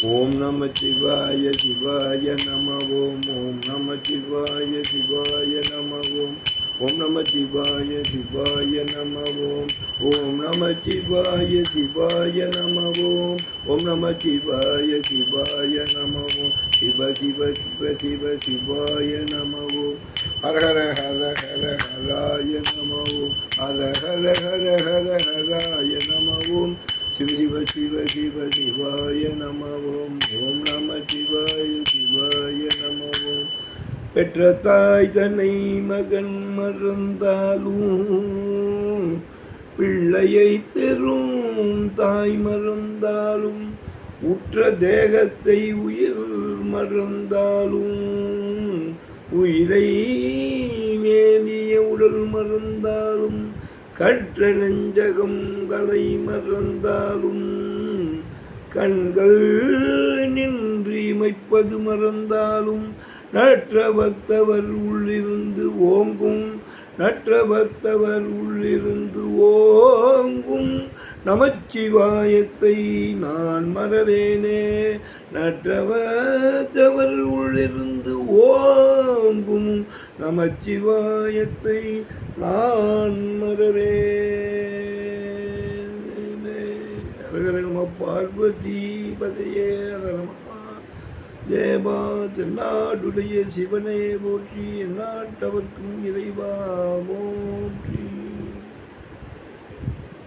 ஓம் நம சிவாய சிவாய நம ஓம். ஓம் நம சிவாய சிவாய நம ஓம். ஓம் நம சிவாய சிவாய நம ஓம். ஓம் நம சிவாய சிவாய நம ஓம். ஓம் நம சிவாய சிவாய நம ஓம். சிவ சிவ சிவ சிவ சிவாய நம ஓம். ஹர ஹர ஹர ஹர ஹராய நம ஓம். ஹர ஹர ஹர ஹர ஹராய நம ஓம். சிவ சிவ சிவ சிவ சிவாய நம ஓம். ஓம் நம சிவாய சிவாய நம ஓம். பெற்ற தாய் தன்னை மகன் மறந்தாலும், பிள்ளையை பெறும் தாய் மறந்தாலும், உற்ற தேகத்தை உயிர் மறந்தாலும், உயிரை மேலிய உடல் மறந்தாலும், கற்ற நெஞ்சகங்களை மறந்தாலும், கண்கள் நின்று இமைப்பது மறந்தாலும், நற்றவத்தவர் உள்ளிருந்து ஓங்கும், நற்றவத்தவர் உள்ளிருந்து ஓங்கும் நமச்சிவாயத்தை நான் மறவேனே. நற்றவத்தவர் உள்ளிருந்து ஓங்கும் நமச்சிவாயத்தை நான் மறவேனே. அரகரம பார்வதி பதையே அரகரம தேவா. தென்னாடுடைய சிவனே போற்றி, எந்நாட்டவர்க்கும் இறைவா போற்றி.